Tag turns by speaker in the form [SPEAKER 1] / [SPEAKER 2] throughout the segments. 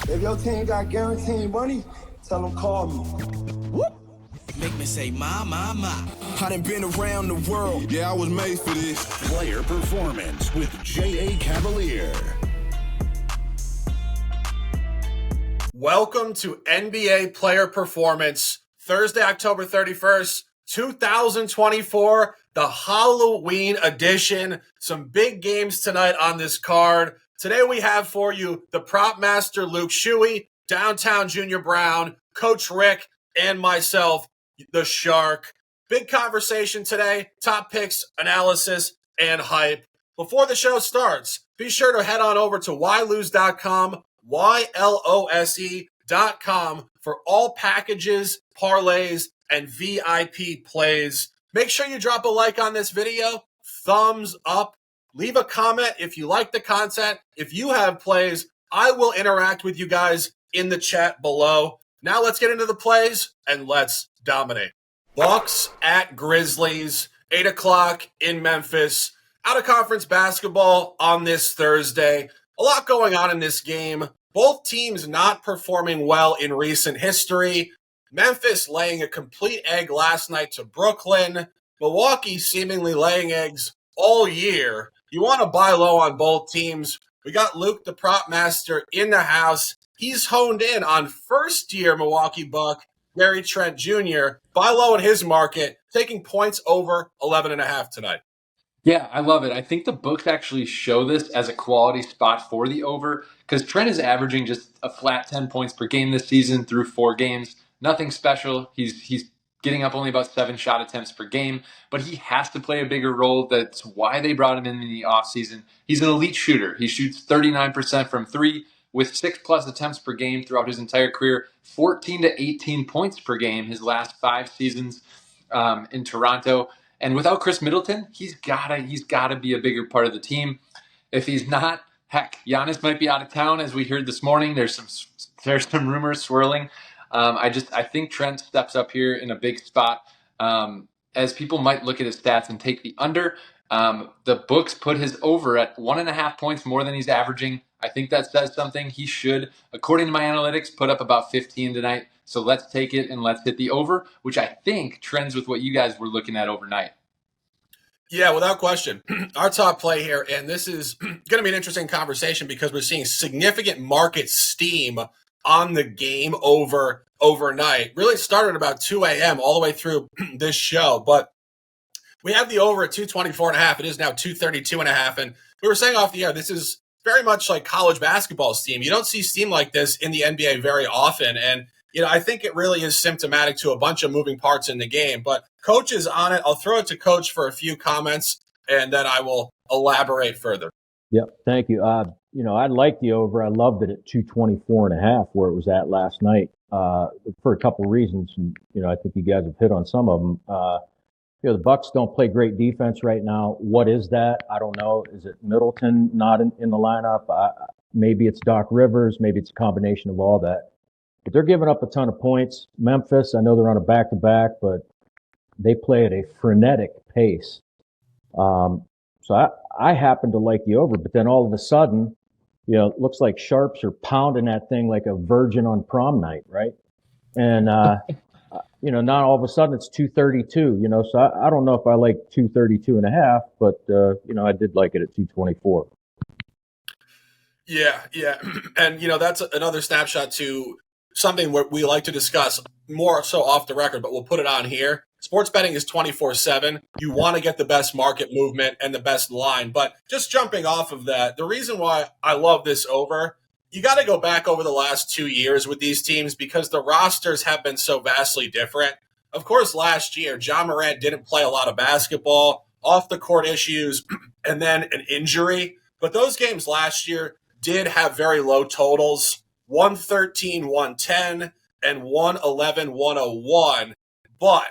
[SPEAKER 1] If your team got guaranteed money, tell them call me.
[SPEAKER 2] Whoop. Make me say, my.
[SPEAKER 3] I done been around the world. Yeah, I was made for this.
[SPEAKER 4] Player Performance with J.A. Cavalier.
[SPEAKER 5] Welcome to NBA Player Performance, Thursday, October 31st, 2024, the Halloween edition. Some big games tonight on this card. Today we have for you the prop master Luke Shuey, Downtown Junior Brown, Coach Rick, and myself, the Shark. Big conversation today, top picks, analysis, and hype. Before the show starts, be sure to head on over to ylose.com, YLOSE.com for all packages, parlays, and VIP plays. Make sure you drop a like on this video, thumbs up, leave a comment if you like the content. If you have plays, I will interact with you guys in the chat below. Now let's get into the plays and let's dominate. Bucks at Grizzlies, 8 o'clock in Memphis. Out of conference basketball on this Thursday. A lot going on in this game. Both teams not performing well in recent history. Memphis laying a complete egg last night to Brooklyn. Milwaukee seemingly laying eggs all year. You want to buy low on both teams. We got Luke, the prop master, in the house. He's honed in on first-year Milwaukee Buck, Gary Trent Jr. Buy low in his market, taking points over 11.5 tonight.
[SPEAKER 6] Yeah, I love it. I think the books actually show this as a quality spot for the over because Trent is averaging just a flat 10 points per game this season through 4 games. Nothing special. He's getting up only about 7 shot attempts per game, but he has to play a bigger role. That's why they brought him in the offseason. He's an elite shooter. He shoots 39% from 3 with 6+ attempts per game throughout his entire career, 14 to 18 points per game his last 5 seasons in Toronto. And without Chris Middleton, he's gotta be a bigger part of the team. If he's not, heck, Giannis might be out of town, as we heard this morning. There's some rumors swirling. I think Trent steps up here in a big spot. As people might look at his stats and take the under. The books put his over at 1.5 points more than he's averaging. I think that says something. He should, according to my analytics, put up about 15 tonight. So let's take it and let's hit the over, which I think trends with what you guys were looking at overnight.
[SPEAKER 5] Yeah, without question. Our top play here, and this is going to be an interesting conversation because we're seeing significant market steam on the game overnight. Really started about 2 a.m. all the way through this show, but we have the over at 224.5. It is now 232.5, and we were saying off the air, this is very much like college basketball steam. You don't see steam like this in the NBA very often, and I think it really is symptomatic to a bunch of moving parts in the game. But Coach is on it. I'll throw it to Coach for a few comments, and then I will elaborate further.
[SPEAKER 7] Yep, thank you. I like the over. I loved it at 224.5 where it was at last night for a couple of reasons. And, I think you guys have hit on some of them. The Bucks don't play great defense right now. What is that? I don't know. Is it Middleton not in the lineup? Maybe it's Doc Rivers. Maybe it's a combination of all that. But they're giving up a ton of points. Memphis, I know they're on a back-to-back, but they play at a frenetic pace. So I happen to like the over, but then all of a sudden, it looks like sharps are pounding that thing like a virgin on prom night, right? And, now all of a sudden it's 232, so I don't know if I like 232.5, but, I did like it at 224.
[SPEAKER 5] Yeah. And, that's another snapshot to something where we like to discuss more so off the record, but we'll put it on here. Sports betting is 24/7. You want to get the best market movement and the best line. But just jumping off of that, the reason why I love this over, you got to go back over the last 2 years with these teams because the rosters have been so vastly different. Of course, last year, Ja Morant didn't play a lot of basketball, off the court issues, and then an injury. But those games last year did have very low totals. 113, 110, and 111, 101. But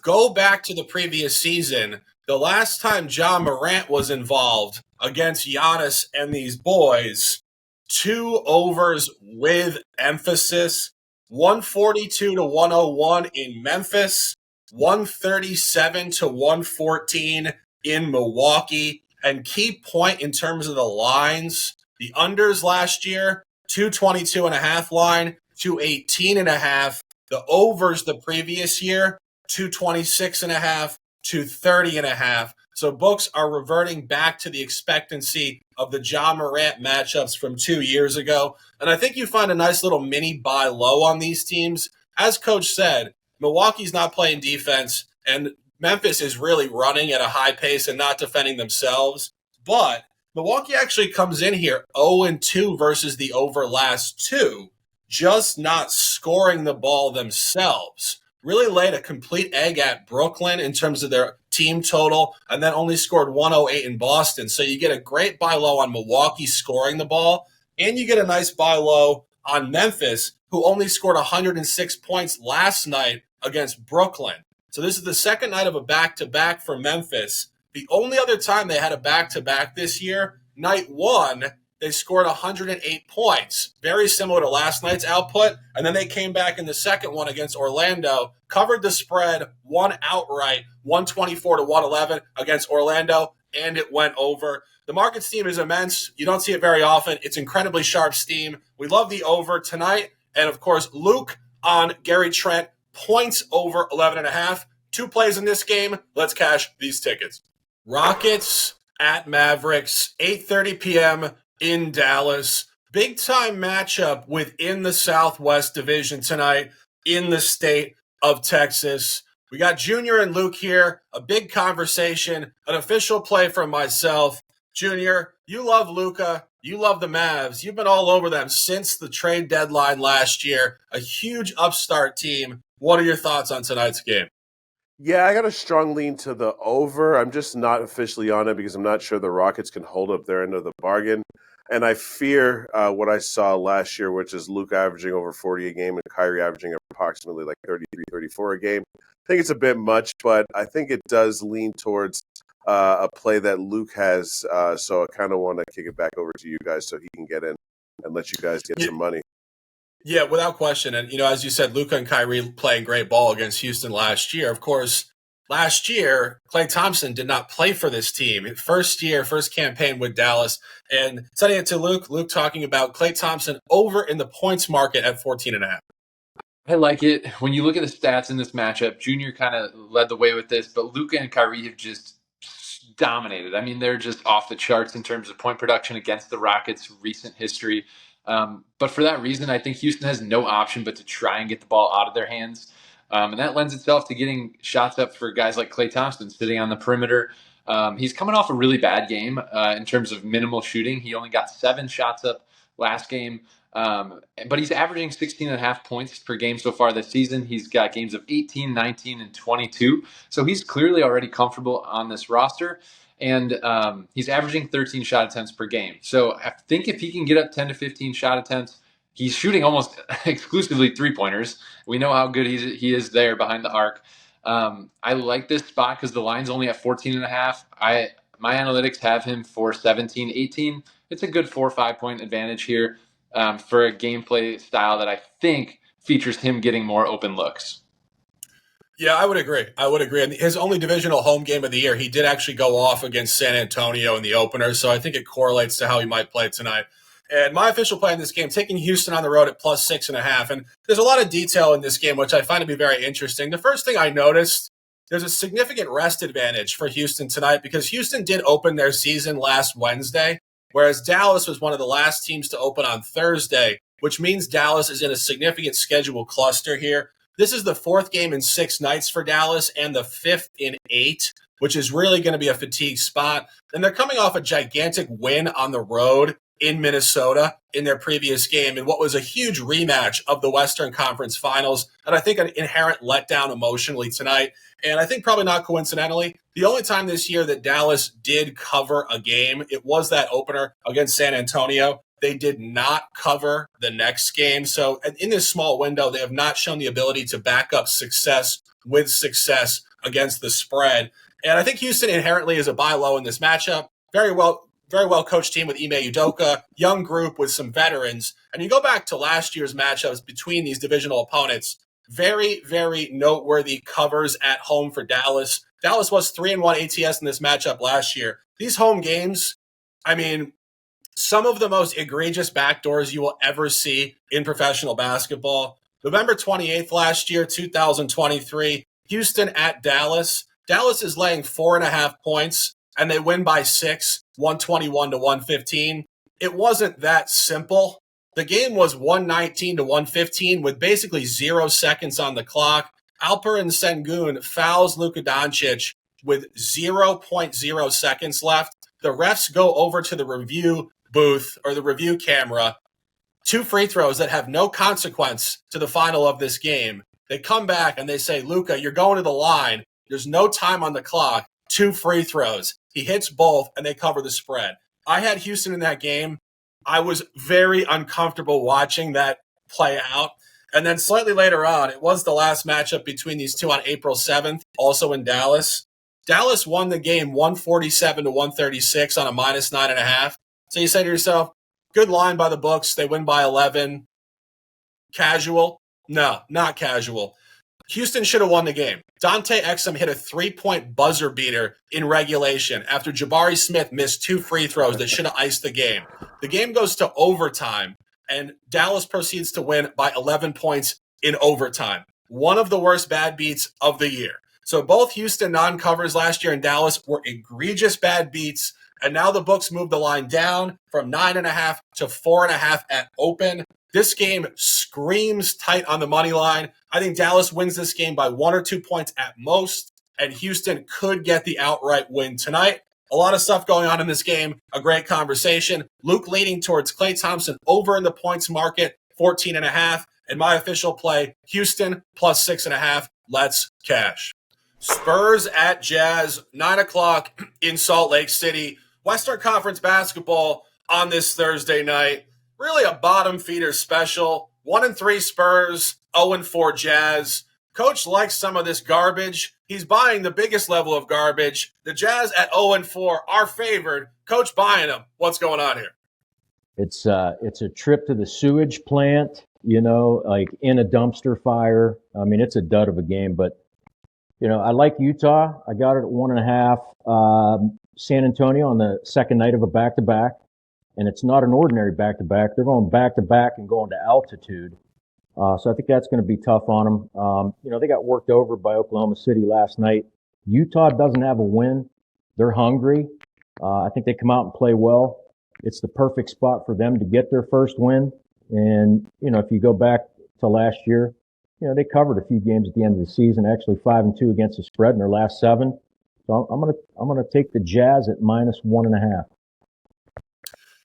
[SPEAKER 5] go back to the previous season. The last time Ja Morant was involved against Giannis and these boys, 2 overs with emphasis, 142 to 101 in Memphis, 137 to 114 in Milwaukee. And key point in terms of the lines, the unders last year, 222.5 line, 218.5. The overs the previous year, 226.5, 230.5. So books are reverting back to the expectancy of the Ja Morant matchups from 2 years ago. And I think you find a nice little mini buy low on these teams. As Coach said, Milwaukee's not playing defense, and Memphis is really running at a high pace and not defending themselves. But Milwaukee actually comes in here 0-2 versus the over last two, just not scoring the ball themselves. Really laid a complete egg at Brooklyn in terms of their team total, and then only scored 108 in Boston. So you get a great buy low on Milwaukee scoring the ball, and you get a nice buy low on Memphis, who only scored 106 points last night against Brooklyn. So this is the second night of a back-to-back for Memphis. The only other time they had a back-to-back this year, night one, they scored 108 points, very similar to last night's output. And then they came back in the second one against Orlando, covered the spread, won outright, 124-111 against Orlando, and it went over. The market steam is immense. You don't see it very often. It's incredibly sharp steam. We love the over tonight. And, of course, Luke on Gary Trent, points over 11.5. 2 plays in this game. Let's cash these tickets. Rockets at Mavericks, 8:30 p.m. in Dallas. Big-time matchup within the Southwest Division tonight in the state of Texas. We got Junior and Luke here, a big conversation, an official play from myself. Junior, you love Luka. You love the Mavs. You've been all over them since the trade deadline last year. A huge upstart team. What are your thoughts on tonight's game?
[SPEAKER 8] Yeah, I got a strong lean to the over. I'm just not officially on it because I'm not sure the Rockets can hold up their end of the bargain. And I fear what I saw last year, which is Luke averaging over 40 a game and Kyrie averaging approximately like 33, 34 a game. I think it's a bit much, but I think it does lean towards a play that Luke has. So I kind of want to kick it back over to you guys so he can get in and let you guys get some money.
[SPEAKER 5] Yeah, without question. And, as you said, Luka and Kyrie playing great ball against Houston last year. Of course, last year, Klay Thompson did not play for this team. First campaign with Dallas. And sending it to Luke talking about Klay Thompson over in the points market at 14.5.
[SPEAKER 6] I like it. When you look at the stats in this matchup, Junior kind of led the way with this, but Luka and Kyrie have just dominated. I mean, they're just off the charts in terms of point production against the Rockets' recent history. But for that reason, I think Houston has no option but to try and get the ball out of their hands. And that lends itself to getting shots up for guys like Klay Thompson sitting on the perimeter. He's coming off a really bad game in terms of minimal shooting. He only got 7 shots up last game. But he's averaging 16.5 points per game so far this season. He's got games of 18, 19, and 22. So he's clearly already comfortable on this roster. And he's averaging 13 shot attempts per game. So I think if he can get up 10 to 15 shot attempts, he's shooting almost exclusively three-pointers. We know how good he is there behind the arc. I like this spot because the line's only at 14.5. My analytics have him for 17, 18. It's a good 4 or 5 point advantage here for a gameplay style that I think features him getting more open looks.
[SPEAKER 5] Yeah, I would agree. And his only divisional home game of the year, he did actually go off against San Antonio in the opener, so I think it correlates to how he might play tonight. And my official play in this game, taking Houston on the road at plus 6.5. And there's a lot of detail in this game, which I find to be very interesting. The first thing I noticed, there's a significant rest advantage for Houston tonight because Houston did open their season last Wednesday, whereas Dallas was one of the last teams to open on Thursday, which means Dallas is in a significant schedule cluster here. This is the 4th game in 6 nights for Dallas and the 5th in 8, which is really going to be a fatigue spot. And they're coming off a gigantic win on the road in Minnesota in their previous game in what was a huge rematch of the Western Conference Finals, and I think an inherent letdown emotionally tonight. And I think probably not coincidentally, the only time this year that Dallas did cover a game, it was that opener against San Antonio. They did not cover the next game. So in this small window, they have not shown the ability to back up success with success against the spread. And I think Houston inherently is a buy low in this matchup. Very well coached team with Ime Udoka, young group with some veterans. And you go back to last year's matchups between these divisional opponents, very, very noteworthy covers at home for Dallas. Dallas was 3-1 ATS in this matchup last year. These home games, I mean, some of the most egregious backdoors you will ever see in professional basketball. November 28th last year, 2023, Houston at Dallas. Dallas is laying 4.5 points, and they win by 6, 121 to 115. It wasn't that simple. The game was 119 to 115 with basically 0 seconds on the clock. Alperen Sengun fouls Luka Doncic with 0.0 seconds left. The refs go over to the review booth or the review camera. 2 free throws that have no consequence to the final of this game. They come back and they say, Luka, you're going to the line. There's no time on the clock. 2 free throws. He hits both and they cover the spread. I had Houston in that game. I was very uncomfortable watching that play out. And then slightly later on, it was the last matchup between these two on April 7th, also in Dallas. Dallas won the game 147 to 136 on a minus 9.5. So you say to yourself, good line by the books. They win by 11. Casual? No, not casual. Houston should have won the game. Dante Exum hit a 3-point buzzer beater in regulation after Jabari Smith missed 2 free throws that should have iced the game. The game goes to overtime, and Dallas proceeds to win by 11 points in overtime. One of the worst bad beats of the year. So both Houston non-covers last year in Dallas were egregious bad beats, and now the books move the line down from 9.5 to 4.5 at open. This game screams tight on the money line. I think Dallas wins this game by 1 or 2 points at most, and Houston could get the outright win tonight. A lot of stuff going on in this game. A great conversation. Luke leaning towards Klay Thompson over in the points market, 14.5. And my official play, Houston plus 6.5. Let's cash. Spurs at Jazz, 9 o'clock in Salt Lake City. Western Conference basketball on this Thursday night. Really a bottom feeder special. 1-3 Spurs, 0-4 Jazz. Coach likes some of this garbage. He's buying the biggest level of garbage. The Jazz at 0-4 are favored. Coach buying them. What's going on here?
[SPEAKER 7] It's a trip to the sewage plant, like in a dumpster fire. I mean, it's a dud of a game, but I like Utah. I got it at 1.5. San Antonio on the second night of a back-to-back, and it's not an ordinary back-to-back. They're going back-to-back and going to altitude. So I think that's going to be tough on them. They got worked over by Oklahoma City last night. Utah doesn't have a win. They're hungry. I think they come out and play well. It's the perfect spot for them to get their first win. And, if you go back to last year, they covered a few games at the end of the season, actually 5-2 against the spread in their last 7. So I'm gonna take the Jazz at minus 1.5.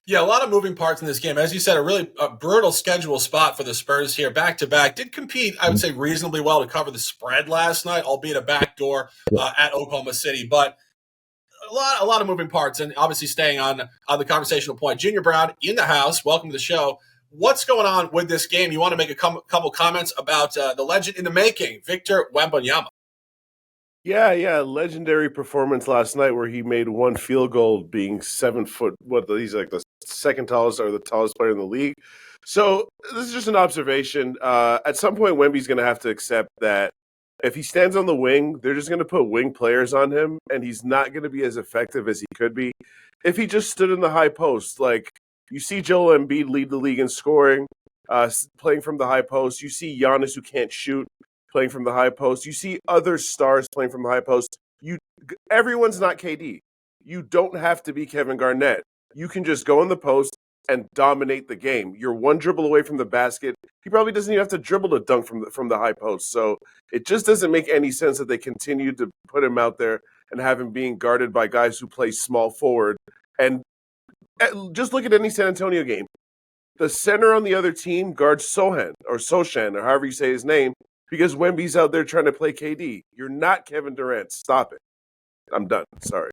[SPEAKER 5] Yeah, a lot of moving parts in this game. As you said, a brutal schedule spot for the Spurs here. Back-to-back. Did compete, I would say, reasonably well to cover the spread last night, albeit a backdoor at Oklahoma City. But a lot of moving parts, and obviously staying on the conversational point. Junior Brown in the house. Welcome to the show. What's going on with this game? You want to make a couple comments about the legend in the making, Victor Wembanyama.
[SPEAKER 8] Yeah, legendary performance last night where he made 1 field goal, being 7 foot. He's like the second tallest or the tallest player in the league. So this is just an observation. At some point, Wemby's going to have to accept that if he stands on the wing, they're just going to put wing players on him, and he's not going to be as effective as he could be if he just stood in the high post. Like, you see Joel Embiid lead the league in scoring, playing from the high post. You see Giannis, who can't shoot, playing from the high post. You see other stars playing from the high post. Everyone's not KD. You don't have to be Kevin Garnett. You can just go in the post and dominate the game. You're 1 dribble away from the basket. He probably doesn't even have to dribble to dunk from the high post. So it just doesn't make any sense that they continue to put him out there and have him being guarded by guys who play small forward. And just look at any San Antonio game. The center on the other team guards Soshan, or however you say his name, because Wemby's out there trying to play KD. You're not Kevin Durant. Stop it. I'm done. Sorry.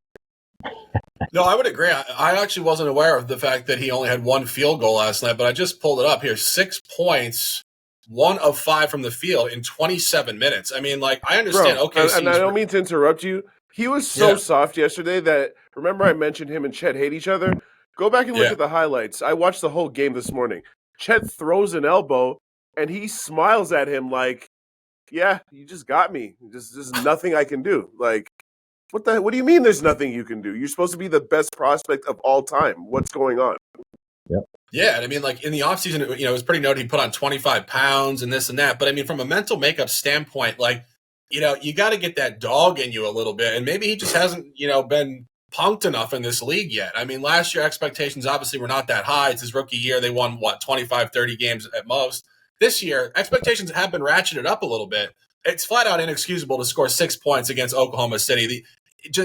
[SPEAKER 5] No, I would agree. I actually wasn't aware of the fact that he only had 1 field goal last night, but I just pulled it up here. 6 points, 1 of 5 from the field in 27 minutes. I mean, I understand.
[SPEAKER 8] Bro, and I don't mean to interrupt you. He was so soft yesterday that, remember I mentioned him and Chet hate each other? Go back and look at the highlights. I watched the whole game this morning. Chet throws an elbow, and he smiles at him like, yeah, you just got me. There's nothing I can do. What do you mean there's nothing you can do? You're supposed to be the best prospect of all time. What's going on?
[SPEAKER 7] Yep.
[SPEAKER 5] Yeah, and I mean, like in the offseason, it was pretty noted he put on 25 pounds and this and that. But I mean, from a mental makeup standpoint, like, you got to get that dog in you a little bit. And maybe he just hasn't, been punked enough in this league yet. I mean, last year expectations obviously were not that high. It's his rookie year. They won, 25, 30 games at most. This year, expectations have been ratcheted up a little bit. It's flat out inexcusable to score 6 points against Oklahoma City.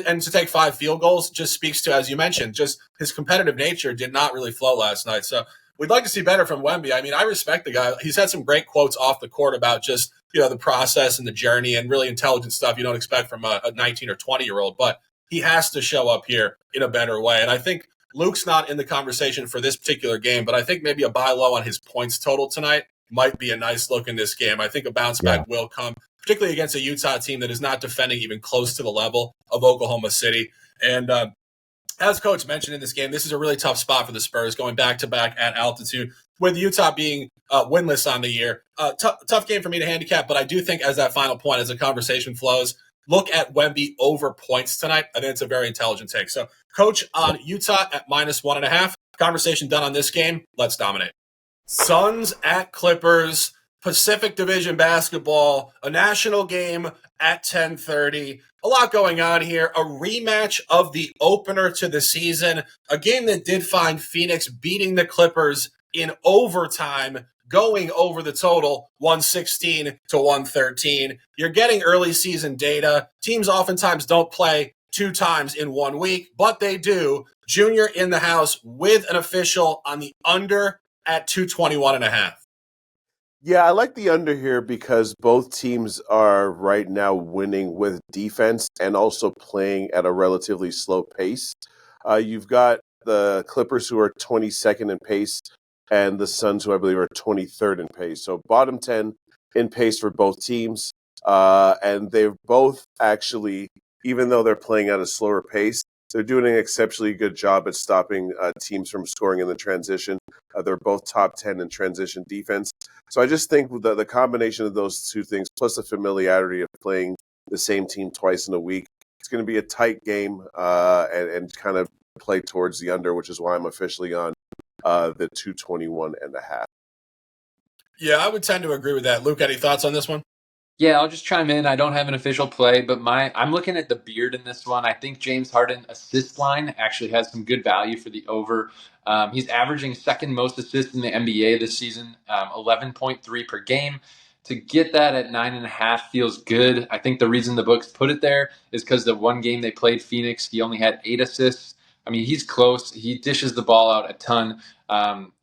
[SPEAKER 5] And to take 5 field goals just speaks to, as you mentioned, just his competitive nature did not really flow last night. So we'd like to see better from Wemby. I mean, I respect the guy. He's had some great quotes off the court about just, the process and the journey and really intelligent stuff you don't expect from a 19 or 20-year-old. But he has to show up here in a better way. And I think Luke's not in the conversation for this particular game, but I think maybe a buy low on his points total tonight might be a nice look in this game. I think a bounce back will come, particularly against a Utah team that is not defending even close to the level of Oklahoma City. And as Coach mentioned in this game, this is a really tough spot for the Spurs, going back-to-back at altitude, with Utah being winless on the year. Tough game for me to handicap, but I do think as that final point, as the conversation flows, look at Wemby over points tonight. I think it's a very intelligent take. So, Coach, on Utah at -1.5. Conversation done on this game. Let's dominate. Suns at Clippers. Pacific Division basketball, a national game at 10:30. A lot going on here. A rematch of the opener to the season. A game that did find Phoenix beating the Clippers in overtime, going over the total, 116 to 113. You're getting early season data. Teams oftentimes don't play 2 times in 1 week, but they do. Junior in the house with an official on the under at 221.5.
[SPEAKER 8] Yeah, I like the under here because both teams are right now winning with defense and also playing at a relatively slow pace. You've got the Clippers who are 22nd in pace and the Suns who I believe are 23rd in pace. So bottom 10 in pace for both teams. And they've both actually, even though they're playing at a slower pace, they're doing an exceptionally good job at stopping teams from scoring in the transition. They're both top 10 in transition defense. So I just think the combination of those two things, plus the familiarity of playing the same team twice in a week, it's going to be a tight game and kind of play towards the under, which is why I'm officially on the 221.5.
[SPEAKER 5] Yeah, I would tend to agree with that. Luke, any thoughts on this one?
[SPEAKER 6] Yeah, I'll just chime in. I don't have an official play, but I'm looking at the beard in this one. I think James Harden assist line actually has some good value for the over. He's averaging second most assists in the NBA this season, 11.3 per game. To get that at 9.5 feels good. I think the reason the books put it there is because the one game they played Phoenix, he only had 8 assists. I mean, he's close. He dishes the ball out a ton.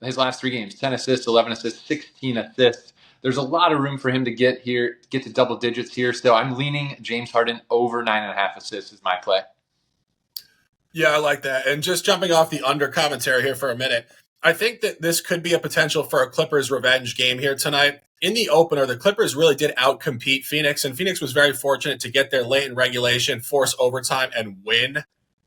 [SPEAKER 6] His last 3 games, 10 assists, 11 assists, 16 assists. There's a lot of room for him to get to double digits here. So I'm leaning James Harden over 9.5 assists is my play.
[SPEAKER 5] Yeah, I like that. And just jumping off the under commentary here for a minute, I think that this could be a potential for a Clippers revenge game here tonight. In the opener, the Clippers really did outcompete Phoenix, and Phoenix was very fortunate to get there late in regulation, force overtime, and win.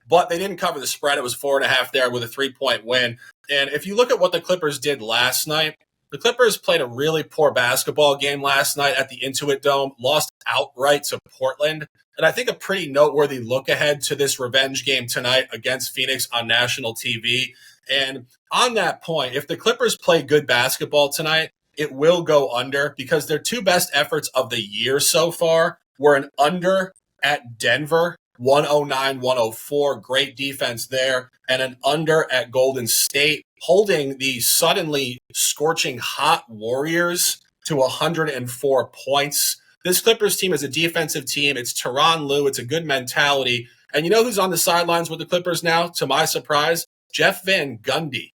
[SPEAKER 5] But they didn't cover the spread. It was 4.5 there with a 3-point win. And if you look at what the Clippers did last night, the Clippers played a really poor basketball game last night at the Intuit Dome, lost outright to Portland. And I think a pretty noteworthy look ahead to this revenge game tonight against Phoenix on national TV. And on that point, if the Clippers play good basketball tonight, it will go under because their 2 best efforts of the year so far were an under at Denver, 109-104, great defense there, and an under at Golden State, holding the suddenly scorching hot Warriors to 104 points. This Clippers team is a defensive team. It's Tyronn Lue. It's a good mentality. And you know who's on the sidelines with the Clippers now, to my surprise? Jeff Van Gundy.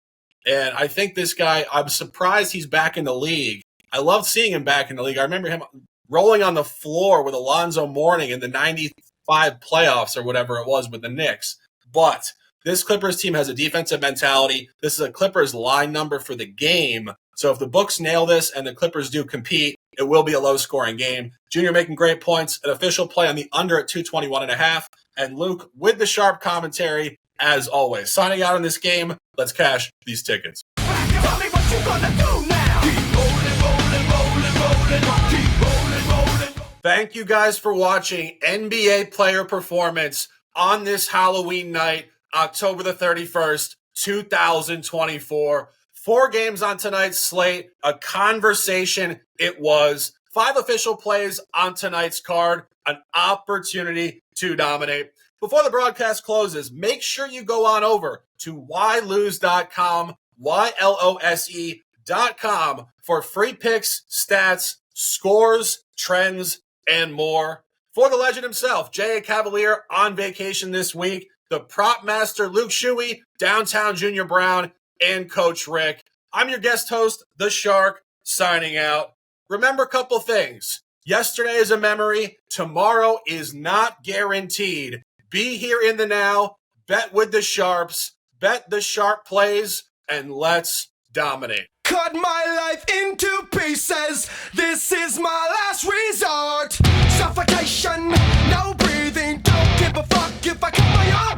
[SPEAKER 5] And I think this guy, I'm surprised he's back in the league. I love seeing him back in the league. I remember him rolling on the floor with Alonzo Mourning in the 95 playoffs or whatever it was with the Knicks. But this Clippers team has a defensive mentality. This is a Clippers line number for the game. So if the books nail this and the Clippers do compete, it will be a low-scoring game. Junior making great points. An official play on the under at 221.5. And Luke with the sharp commentary, as always. Signing out on this game, let's cash these tickets.
[SPEAKER 2] Tell me what you gonna do now. Keep rolling, rolling, rolling, rolling. Keep rolling, rolling.
[SPEAKER 5] Thank you guys for watching NBA Player Performance on this Halloween night, October the 31st, 2024. 4 games on tonight's slate, a conversation it was. 5 official plays on tonight's card, an opportunity to dominate. Before the broadcast closes, make sure you go on over to whylose.com, YLOSE.com for free picks, stats, scores, trends, and more. For the legend himself, J.A. Cavalier on vacation this week, the prop master Luke Shuey, downtown Junior Brown, and Coach Rick. I'm your guest host, The Shark, signing out. Remember a couple things. Yesterday is a memory. Tomorrow is not guaranteed. Be here in the now. Bet with the Sharps. Bet the Sharp plays. And let's dominate.
[SPEAKER 1] Cut my life into pieces. This is my last resort. Suffocation, no breathing. Don't give a fuck if I cut my arm.